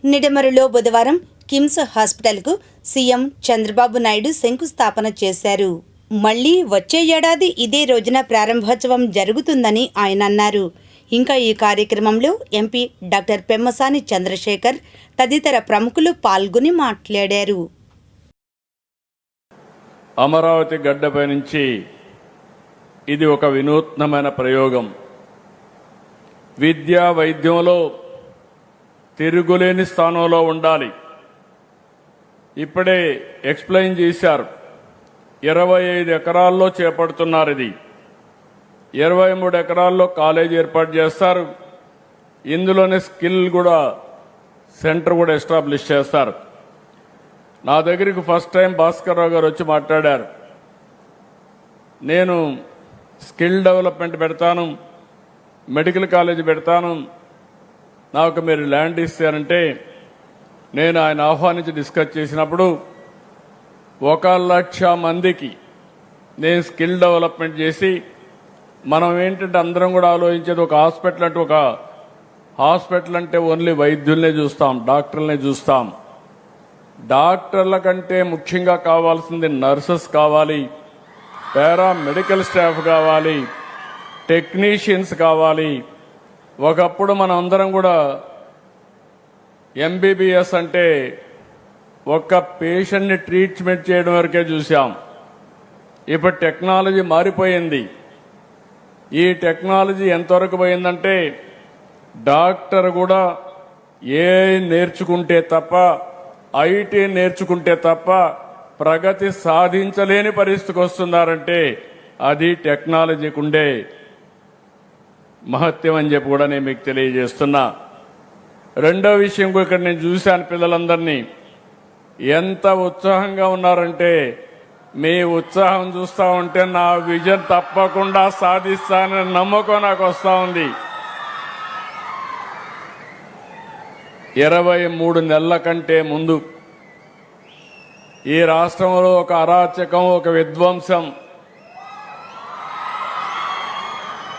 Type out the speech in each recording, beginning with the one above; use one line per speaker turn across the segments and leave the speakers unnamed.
నిడమరులో బుధవారం కిమ్స్ హాస్పిటల్కు సీఎం చంద్రబాబు నాయుడు శంకుస్థాపన చేశారు. మళ్లీ వచ్చే ఏడాది ఇదే రోజున ప్రారంభోత్సవం జరుగుతుందని ఆయన అన్నారు. ఇంకా ఈ కార్యక్రమంలో ఎంపీ డాక్టర్ పెమ్మసాని చంద్రశేఖర్ తదితర ప్రముఖులు పాల్గొని మాట్లాడారు.
అమరావతి గడ్డపై నుంచి ఇది ఒక వినూత్నమైన ప్రయోగం. విద్యా వైద్యంలో తిరుగులేని స్థానంలో ఉండాలి. ఇప్పుడే ఎక్స్ప్లెయిన్ చేశారు. 25 ఎకరాల్లో చేపడుతున్నారు. ఇది 23 ఎకరాల్లో కాలేజీ ఏర్పాటు చేస్తారు. ఇందులోనే స్కిల్ కూడా సెంటర్ కూడా ఎస్టాబ్లిష్ చేస్తారు. నా దగ్గరికి ఫస్ట్ టైం భాస్కర్ రావు గారు వచ్చి మాట్లాడారు. నేను స్కిల్ డెవలప్మెంట్ పెడతాను, మెడికల్ కాలేజీ పెడతాను, నాకు మీరు ల్యాండ్ ఇస్తారంటే నేను ఆయన ఆహ్వానించి డిస్కస్ చేసినప్పుడు 1,00,000 మందికి నేను స్కిల్ డెవలప్మెంట్ చేసి, మనం ఏంటంటే అందరం కూడా ఆలోచించేది ఒక హాస్పిటల్ అంటే ఓన్లీ వైద్యుల్నే చూస్తాం, డాక్టర్లనే చూస్తాం. డాక్టర్ల కంటే ముఖ్యంగా కావాల్సింది నర్సెస్ కావాలి, పారామెడికల్ స్టాఫ్ కావాలి, టెక్నీషియన్స్ కావాలి. ఒకప్పుడు మనం అందరం కూడా ఎంబీబీఎస్ అంటే ఒక్క పేషెంట్ని ట్రీట్మెంట్ చేయడం వరకే చూసాం. ఇప్పుడు టెక్నాలజీ మారిపోయింది. ఈ టెక్నాలజీ ఎంతవరకు పోయిందంటే డాక్టర్ కూడా ఏఐ నేర్చుకుంటే తప్ప, ఐటీ నేర్చుకుంటే తప్ప ప్రగతి సాధించలేని పరిస్థితికి వస్తున్నారంటే అది టెక్నాలజీకి ఉండే మహత్యం అని చెప్పి కూడా నేను మీకు తెలియజేస్తున్నా. రెండో విషయం కూడా ఇక్కడ నేను చూశాను, పిల్లలందరినీ ఎంత ఉత్సాహంగా ఉన్నారంటే, మీ ఉత్సాహం చూస్తూ ఉంటే నా విజన్ తప్పకుండా సాధిస్తానని నమ్మకం నాకు వస్తూ ఉంది. 23 నెలల కంటే ముందు ఈ రాష్ట్రంలో ఒక అరాచకం, ఒక విధ్వంసం,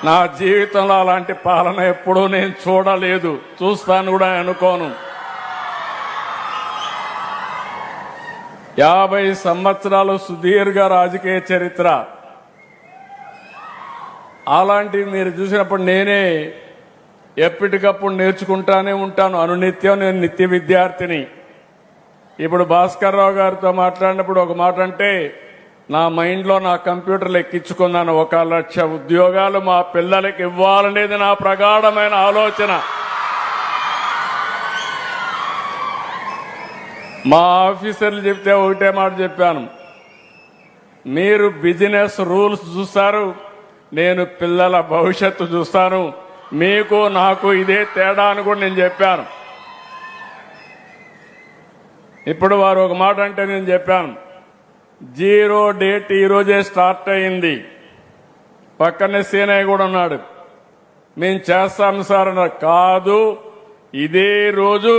నా జీవితంలో అలాంటి పాలన ఎప్పుడూ నేను చూడలేదు, చూస్తాను కూడా అనుకోను. 50 సంవత్సరాలు సుదీర్ఘ రాజకీయ చరిత్ర. అలాంటివి మీరు చూసినప్పుడు నేనే ఎప్పటికప్పుడు నేర్చుకుంటానే ఉంటాను. అనునిత్యం నేను నిత్య విద్యార్థిని. ఇప్పుడు భాస్కర్ రావు గారితో మాట్లాడినప్పుడు ఒక మాట అంటే నా మైండ్లో నా కంప్యూటర్లు ఎక్కించుకున్నాను. 1,00,000 ఉద్యోగాలు మా పిల్లలకి ఇవ్వాలనేది నా ప్రగాఢమైన ఆలోచన. మా ఆఫీసర్లు చెప్తే ఒకటే మాట చెప్పాను, మీరు బిజినెస్ రూల్స్ చూస్తారు, నేను పిల్లల భవిష్యత్తు చూస్తాను, మీకు నాకు ఇదే తేడా అని కూడా నేను చెప్పాను. ఇప్పుడు వారు ఒక మాట అంటే నేను చెప్పాను, 0 డేట్ ఈరోజే స్టార్ట్ అయింది. పక్కనే సీనయ్య కూడా ఉన్నాడు. మేము చేస్తాం సార్ అన్నారు. కాదు, ఇదే రోజు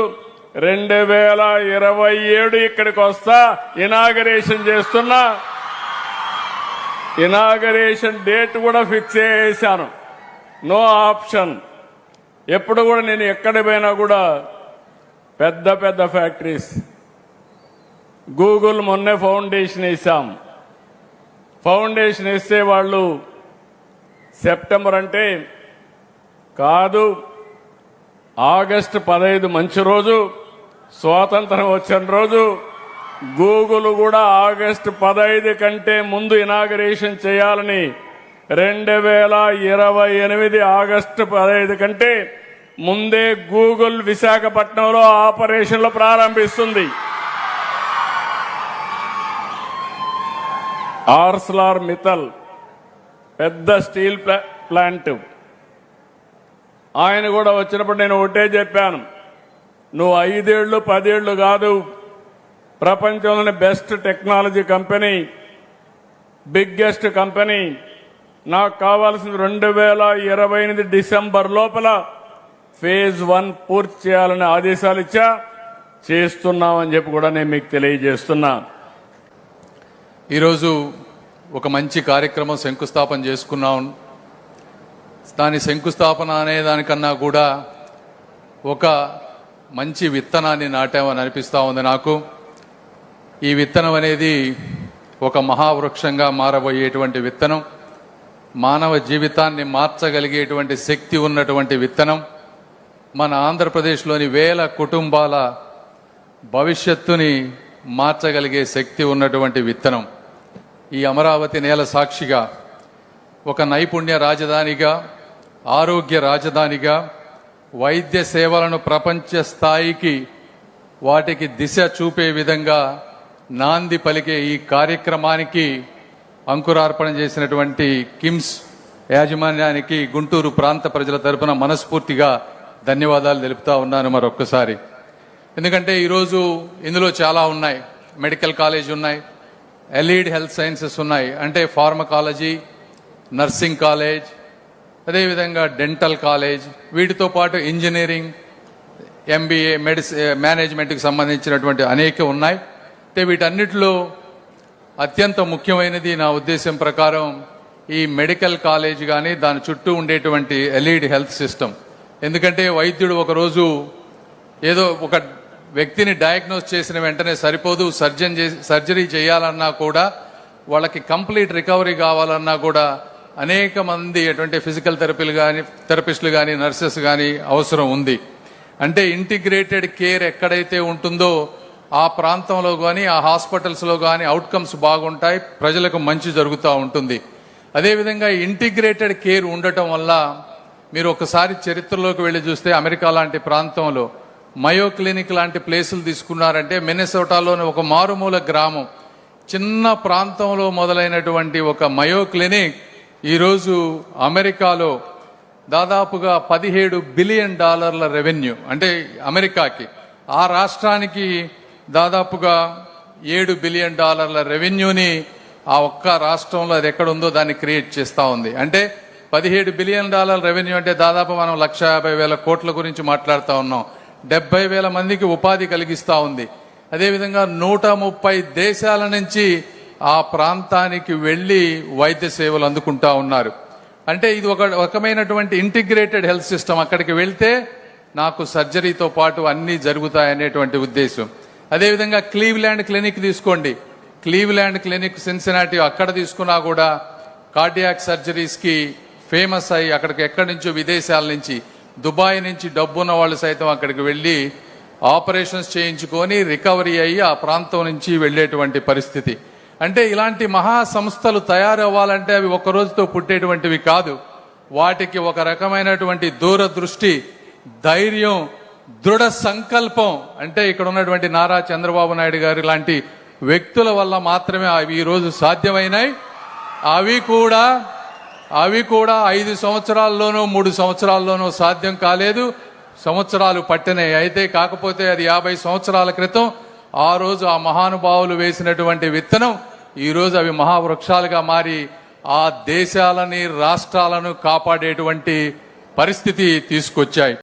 2027 ఇక్కడికి వస్తా, ఇనాగరేషన్ చేస్తున్నా. ఇనాగరేషన్ డేట్ కూడా ఫిక్స్ చేశాను. No option. ఎప్పుడు కూడా నేను ఎక్కడ పోయినా కూడా పెద్ద పెద్ద ఫ్యాక్టరీస్, గూగుల్ మొన్నే ఫౌండేషన్ వేసాం. ఫౌండేషన్ వేస్తే వాళ్ళు సెప్టెంబర్ అంటే కాదు, ఆగస్టు 15 మంచి రోజు, స్వాతంత్రం వచ్చిన రోజు. గూగుల్ కూడా ఆగస్టు 15 కంటే ముందు ఇనాగరేషన్ చేయాలని 2028 ఆగస్టు 15 కంటే ముందే గూగుల్ విశాఖపట్నంలో ఆపరేషన్లు ప్రారంభిస్తుంది. ఆర్సెలర్ మిత్తల్ పెద్ద స్టీల్ ప్లాంట్, ఆయన కూడా వచ్చినప్పుడు నేను ఒకటే చెప్పాను, నువ్వు 5 ఏళ్ళు 10 ఏళ్ళు కాదు, ప్రపంచంలోని best technology company, biggest company, నాకు కావాల్సింది 2028 డిసెంబర్ లోపల ఫేజ్ 1 పూర్తి చేయాలని ఆదేశాలు ఇచ్చా. చేస్తున్నామని చెప్పి కూడా నేను మీకు తెలియజేస్తున్నా.
ఈరోజు ఒక మంచి కార్యక్రమం శంకుస్థాపన చేసుకున్నాం. దాని శంకుస్థాపన అనే దానికన్నా కూడా ఒక మంచి విత్తనాన్ని నాటామని అనిపిస్తూ ఉంది నాకు. ఈ విత్తనం అనేది ఒక మహావృక్షంగా మారబోయేటువంటి విత్తనం, మానవ జీవితాన్ని మార్చగలిగేటువంటి శక్తి ఉన్నటువంటి విత్తనం, మన ఆంధ్రప్రదేశ్లోని వేల కుటుంబాల భవిష్యత్తుని మార్చగలిగే శక్తి ఉన్నటువంటి విత్తనం. ఈ అమరావతి నేల సాక్షిగా ఒక నైపుణ్య రాజధానిగా, ఆరోగ్య రాజధానిగా, వైద్య సేవలను ప్రపంచ స్థాయికి వాటికి దిశ చూపే విధంగా నాంది పలికే ఈ కార్యక్రమానికి అంకురార్పణ చేసినటువంటి కిమ్స్ యాజమాన్యానికి గుంటూరు ప్రాంత ప్రజల తరపున మనస్ఫూర్తిగా ధన్యవాదాలు తెలుపుతా ఉన్నాను మరొక్కసారి. ఎందుకంటే ఈరోజు ఇందులో చాలా ఉన్నాయి. మెడికల్ కాలేజ్ ఉన్నాయి, ఎలీడ్ హెల్త్ సైన్సెస్ ఉన్నాయి, అంటే ఫార్మకాలజీ, నర్సింగ్ కాలేజ్, అదేవిధంగా డెంటల్ కాలేజ్, వీటితో పాటు ఇంజనీరింగ్, ఎంబీఏ, మేనేజ్మెంట్కి సంబంధించినటువంటి అనేక ఉన్నాయి. అంటే వీటన్నిటిలో అత్యంత ముఖ్యమైనది నా ఉద్దేశం ప్రకారం ఈ మెడికల్ కాలేజ్ కానీ దాని చుట్టూ ఉండేటువంటి ఎలీడ్ హెల్త్ సిస్టమ్. ఎందుకంటే వైద్యుడు ఒకరోజు ఏదో ఒక వ్యక్తిని డయాగ్నోస్ చేసిన వెంటనే సరిపోదు, సర్జరీ చేయాలన్నా కూడా, వాళ్ళకి కంప్లీట్ రికవరీ కావాలన్నా కూడా అనేక మంది అటువంటి ఫిజికల్ థెరపిస్టులు కానీ నర్సెస్ కానీ అవసరం ఉంది. అంటే ఇంటిగ్రేటెడ్ కేర్ ఎక్కడైతే ఉంటుందో ఆ ప్రాంతంలో కానీ ఆ హాస్పిటల్స్లో కానీ అవుట్కమ్స్ బాగుంటాయి, ప్రజలకు మంచి జరుగుతూ ఉంటుంది. అదేవిధంగా ఇంటిగ్రేటెడ్ కేర్ ఉండటం వల్ల మీరు ఒకసారి చరిత్రలోకి వెళ్ళి చూస్తే అమెరికా లాంటి ప్రాంతంలో మయో క్లినిక్ లాంటి ప్లేసులు తీసుకున్నారంటే మిన్నెసోటాలోని ఒక మారుమూల గ్రామం, చిన్న ప్రాంతంలో మొదలైనటువంటి ఒక మయో క్లినిక్ ఈరోజు అమెరికాలో దాదాపుగా $17 బిలియన్ రెవెన్యూ, అంటే అమెరికాకి, ఆ రాష్ట్రానికి దాదాపుగా $7 బిలియన్ రెవెన్యూని ఆ ఒక్క రాష్ట్రంలో అది ఎక్కడుందో దాన్ని క్రియేట్ చేస్తూ ఉంది. అంటే $17 బిలియన్ రెవెన్యూ అంటే దాదాపు మనం 1,50,000 కోట్ల గురించి మాట్లాడుతూ ఉన్నాం. 70,000 మందికి ఉపాధి కలిగిస్తూ ఉంది. అదేవిధంగా 130 దేశాల నుంచి ఆ ప్రాంతానికి వెళ్ళి వైద్య సేవలు అందుకుంటా ఉన్నారు. అంటే ఇది ఒక రకమైనటువంటి ఇంటిగ్రేటెడ్ హెల్త్ సిస్టమ్. అక్కడికి వెళ్తే నాకు సర్జరీతో పాటు అన్నీ జరుగుతాయనేటువంటి ఉద్దేశం. అదేవిధంగా క్లీవ్లాండ్ క్లినిక్ తీసుకోండి. క్లీవ్లాండ్ క్లినిక్ సిన్సినాటి, అక్కడ తీసుకున్నా కూడా కార్డియాక్ సర్జరీస్కి ఫేమస్ అయ్యి అక్కడికి ఎక్కడి నుంచో విదేశాల నుంచి, దుబాయ్ నుంచి డబ్బున్న వాళ్ళు సైతం అక్కడికి వెళ్ళి ఆపరేషన్స్ చేయించుకొని రికవరీ అయ్యి ఆ ప్రాంతం నుంచి వెళ్ళేటువంటి పరిస్థితి. అంటే ఇలాంటి మహా సంస్థలు తయారవ్వాలంటే అవి ఒక్క రోజుతో పుట్టేటువంటివి కాదు. వాటికి ఒక రకమైనటువంటి దూరదృష్టి, ధైర్యం, దృఢ సంకల్పం, అంటే ఇక్కడ ఉన్నటువంటి నారా చంద్రబాబు నాయుడు గారి లాంటి వ్యక్తుల వల్ల మాత్రమే అవి ఈరోజు సాధ్యమైనాయి. అవి కూడా 5 సంవత్సరాల్లోనూ 3 సంవత్సరాల్లోనూ సాధ్యం కాలేదు, సంవత్సరాలు పట్టినాయి. అయితే కాకపోతే అది 50 సంవత్సరాల క్రితం ఆ రోజు ఆ మహానుభావులు వేసినటువంటి విత్తనం ఈరోజు అవి మహావృక్షాలుగా మారి ఆ దేశాలని, రాష్ట్రాలను కాపాడేటువంటి పరిస్థితి తీసుకొచ్చాయి.